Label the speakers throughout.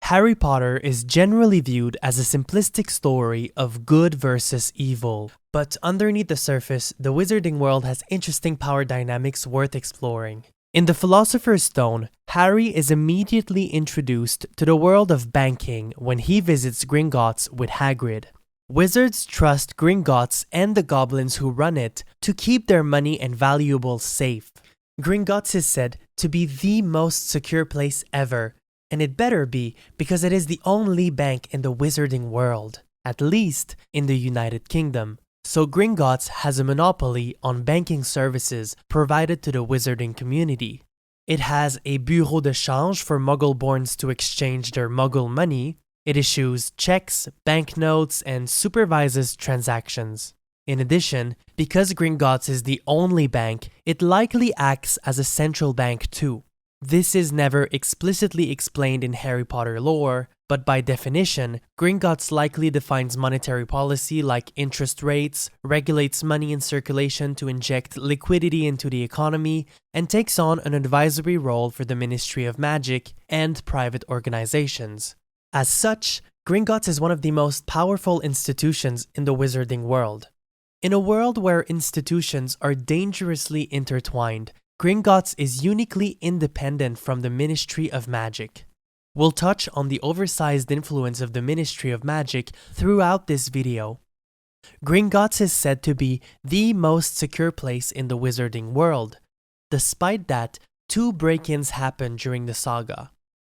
Speaker 1: Harry Potter is generally viewed as a simplistic story of good versus evil, but underneath the surface, the wizarding world has interesting power dynamics worth exploring. In the Philosopher's Stone, Harry is immediately introduced to the world of banking when he visits Gringotts with Hagrid. Wizards trust Gringotts and the goblins who run it to keep their money and valuables safe. Gringotts is said to be the most secure place ever, and it better be because it is the only bank in the wizarding world, at least in the United Kingdom. So Gringotts has a monopoly on banking services provided to the wizarding community. It has a bureau de change for Muggle-borns to exchange their Muggle money. It issues checks, banknotes, and supervises transactions. In addition, because Gringotts is the only bank, it likely acts as a central bank too. This is never explicitly explained in Harry Potter lore, but by definition, Gringotts likely defines monetary policy like interest rates, regulates money in circulation to inject liquidity into the economy, and takes on an advisory role for the Ministry of Magic and private organizations. As such, Gringotts is one of the most powerful institutions in the wizarding world. In a world where institutions are dangerously intertwined, Gringotts is uniquely independent from the Ministry of Magic. We'll touch on the oversized influence of the Ministry of Magic throughout this video. Gringotts is said to be the most secure place in the wizarding world. Despite that, 2 break-ins happened during the saga.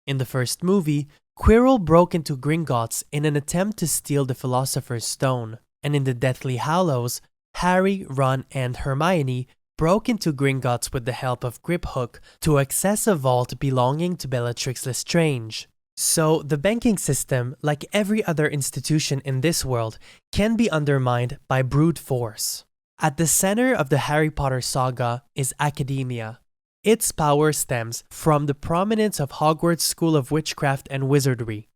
Speaker 1: In the first movie, Quirrell broke into Gringotts in an attempt to steal the Philosopher's Stone, and in the Deathly Hallows, Harry, Ron, and Hermione broke into Gringotts with the help of Griphook to access a vault belonging to Bellatrix Lestrange. So, the banking system, like every other institution in this world, can be undermined by brute force. At the center of the Harry Potter saga is academia. Its power stems from the prominence of Hogwarts School of Witchcraft and Wizardry.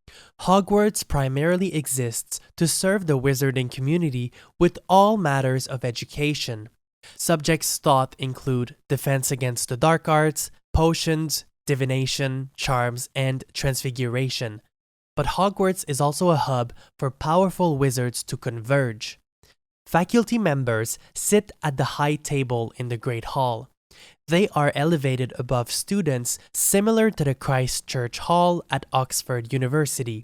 Speaker 1: Hogwarts primarily exists to serve the wizarding community with all matters of education. Subjects taught include defense against the dark arts, potions, divination, charms, and transfiguration. But Hogwarts is also a hub for powerful wizards to converge. Faculty members sit at the high table in the Great Hall. They are elevated above students, similar to the Christ Church Hall at Oxford University.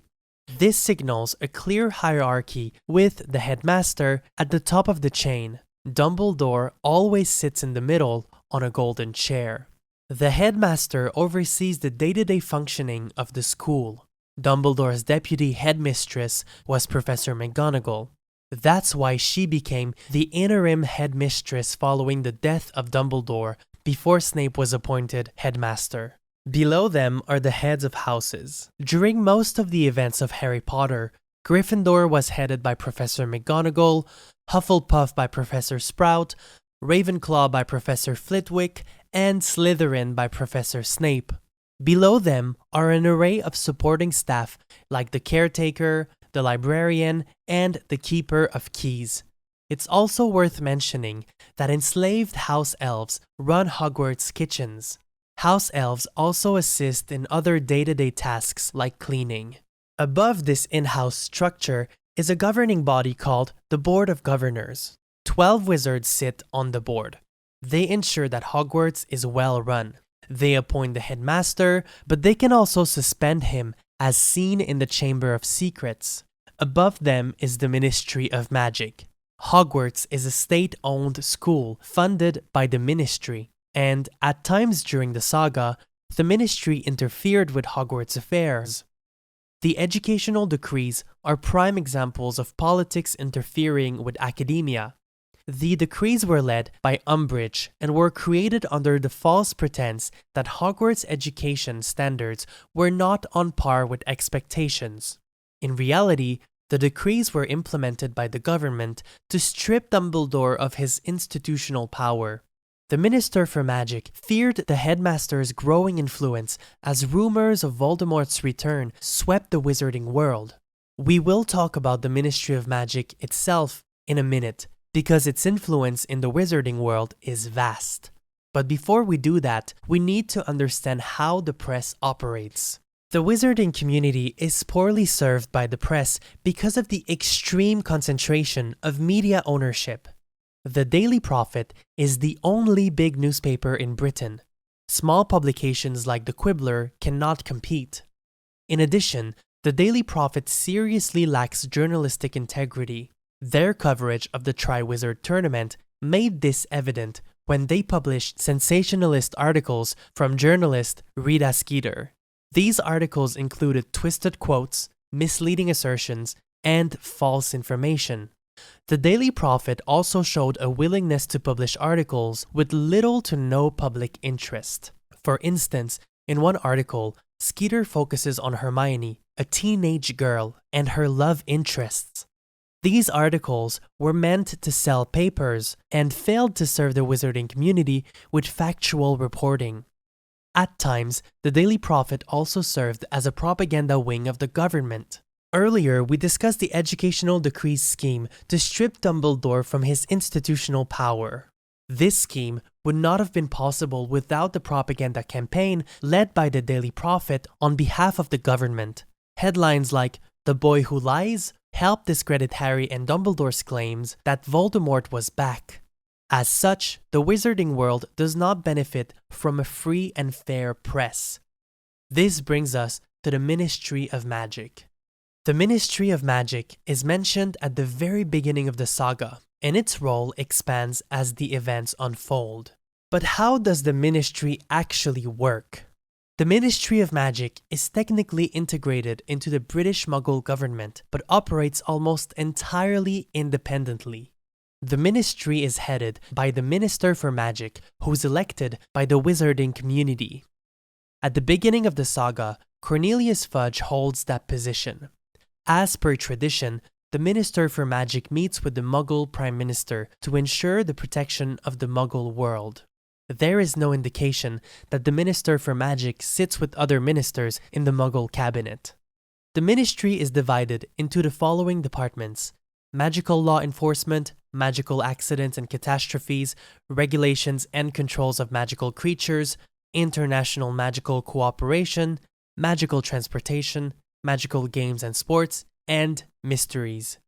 Speaker 1: This signals a clear hierarchy with the headmaster at the top of the chain. Dumbledore always sits in the middle on a golden chair. The headmaster oversees the day-to-day functioning of the school. Dumbledore's deputy headmistress was Professor McGonagall. That's why she became the interim headmistress following the death of Dumbledore before Snape was appointed headmaster. Below them are the heads of houses. During most of the events of Harry Potter, Gryffindor was headed by Professor McGonagall, Hufflepuff by Professor Sprout, Ravenclaw by Professor Flitwick, and Slytherin by Professor Snape. Below them are an array of supporting staff like the caretaker, the librarian, and the keeper of keys. It's also worth mentioning that enslaved house elves run Hogwarts kitchens. House elves also assist in other day-to-day tasks like cleaning. Above this in-house structure is a governing body called the Board of Governors. 12 wizards sit on the board. They ensure that Hogwarts is well run. They appoint the headmaster, but they can also suspend him as seen in the Chamber of Secrets. Above them is the Ministry of Magic. Hogwarts is a state-owned school funded by the Ministry, and at times during the saga, the Ministry interfered with Hogwarts affairs. The educational decrees are prime examples of politics interfering with academia. The decrees were led by Umbridge and were created under the false pretense that Hogwarts education standards were not on par with expectations. In reality, the decrees were implemented by the government to strip Dumbledore of his institutional power. The Minister for Magic feared the headmaster's growing influence as rumors of Voldemort's return swept the wizarding world. We will talk about the Ministry of Magic itself in a minute, because its influence in the wizarding world is vast. But before we do that, we need to understand how the press operates. The wizarding community is poorly served by the press because of the extreme concentration of media ownership. The Daily Prophet is the only big newspaper in Britain. Small publications like The Quibbler cannot compete. In addition, the Daily Prophet seriously lacks journalistic integrity. Their coverage of the Triwizard Tournament made this evident when they published sensationalist articles from journalist Rita Skeeter. These articles included twisted quotes, misleading assertions, and false information. The Daily Prophet also showed a willingness to publish articles with little to no public interest. For instance, in one article, Skeeter focuses on Hermione, a teenage girl, and her love interests. These articles were meant to sell papers and failed to serve the wizarding community with factual reporting. At times, the Daily Prophet also served as a propaganda wing of the government. Earlier, we discussed the educational decrees scheme to strip Dumbledore from his institutional power. This scheme would not have been possible without the propaganda campaign led by the Daily Prophet on behalf of the government. Headlines like "The Boy Who Lies" helped discredit Harry and Dumbledore's claims that Voldemort was back. As such, the wizarding world does not benefit from a free and fair press. This brings us to the Ministry of Magic. The Ministry of Magic is mentioned at the very beginning of the saga, and its role expands as the events unfold. But how does the Ministry actually work? The Ministry of Magic is technically integrated into the British Muggle government, but operates almost entirely independently. The ministry is headed by the Minister for Magic, who is elected by the wizarding community. At the beginning of the saga, Cornelius Fudge holds that position. As per tradition, the Minister for Magic meets with the Muggle Prime Minister to ensure the protection of the Muggle world. There is no indication that the Minister for Magic sits with other ministers in the Muggle cabinet. The ministry is divided into the following departments: magical law enforcement, magical accidents and catastrophes, regulations and controls of magical creatures, international magical cooperation, magical transportation, magical games and sports, and mysteries.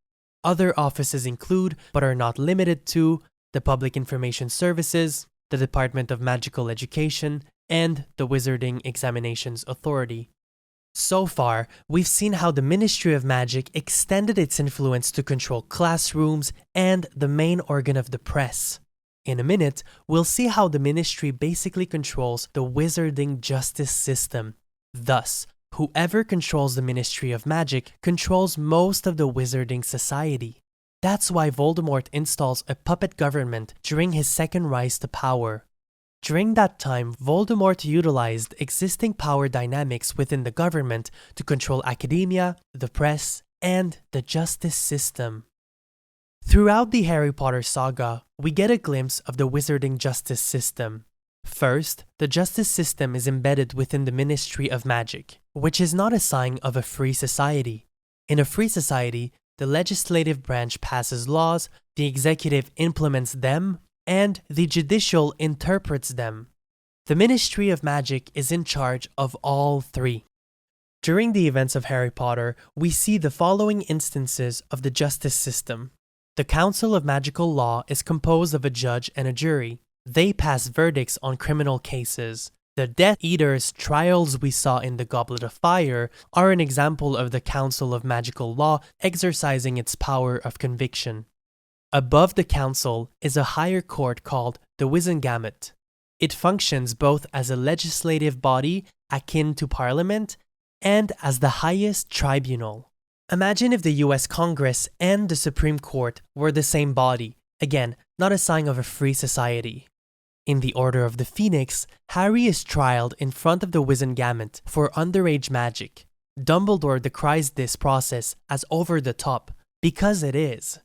Speaker 1: Other offices include, but are not limited to, the Public Information Services, the Department of Magical Education, and the Wizarding Examinations Authority. So far, we've seen how the Ministry of Magic extended its influence to control classrooms and the main organ of the press. In a minute, we'll see how the ministry basically controls the wizarding justice system. Thus, whoever controls the Ministry of Magic controls most of the wizarding society. That's why Voldemort installs a puppet government during his second rise to power. During that time, Voldemort utilized existing power dynamics within the government to control academia, the press, and the justice system. Throughout the Harry Potter saga, we get a glimpse of the wizarding justice system. First, the justice system is embedded within the Ministry of Magic, which is not a sign of a free society. In a free society, the legislative branch passes laws, the executive implements them, and the judicial interprets them. The Ministry of Magic is in charge of all three. During the events of Harry Potter, we see the following instances of the justice system. The Council of Magical Law is composed of a judge and a jury. They pass verdicts on criminal cases. The Death Eaters' trials we saw in the Goblet of Fire are an example of the Council of Magical Law exercising its power of conviction. Above the council is a higher court called the Wizengamot. It functions both as a legislative body akin to Parliament and as the highest tribunal. Imagine if the US Congress and the Supreme Court were the same body. Again, not a sign of a free society. In the Order of the Phoenix, Harry is trialed in front of the Wizengamot for underage magic. Dumbledore decries this process as over the top, because it is.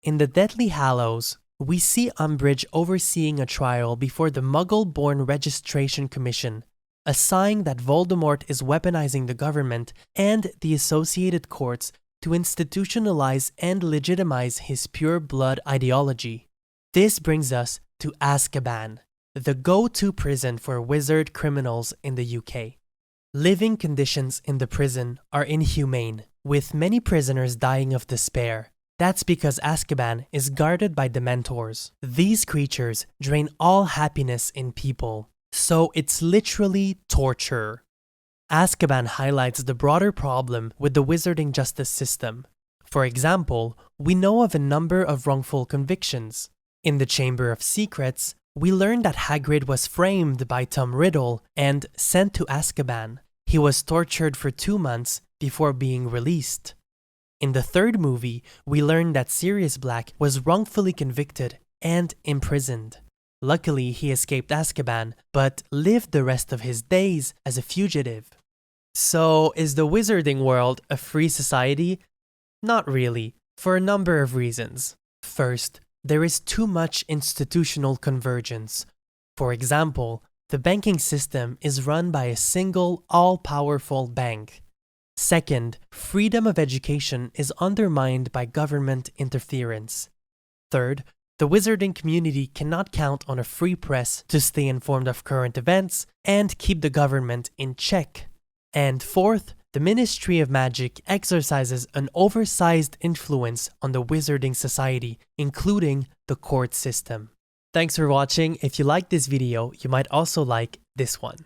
Speaker 1: In the Deathly Hallows, we see Umbridge overseeing a trial before the Muggle-born Registration Commission, a sign that Voldemort is weaponizing the government and the associated courts to institutionalize and legitimize his pure blood ideology. This brings us to Azkaban, the go-to prison for wizard criminals in the UK. Living conditions in the prison are inhumane, with many prisoners dying of despair. That's because Azkaban is guarded by Dementors. These creatures drain all happiness in people, so it's literally torture. Azkaban highlights the broader problem with the wizarding justice system. For example, we know of a number of wrongful convictions. In the Chamber of Secrets, we learn that Hagrid was framed by Tom Riddle and sent to Azkaban. He was tortured for 2 months before being released. In the third movie, we learn that Sirius Black was wrongfully convicted and imprisoned. Luckily, he escaped Azkaban, but lived the rest of his days as a fugitive. So, is the wizarding world a free society? Not really, for a number of reasons. First, there is too much institutional convergence. For example, the banking system is run by a single, all-powerful bank. Second, freedom of education is undermined by government interference. Third, the wizarding community cannot count on a free press to stay informed of current events and keep the government in check. And fourth, the Ministry of Magic exercises an oversized influence on the wizarding society, including the court system. Thanks for watching. If you liked this video, you might also like this one.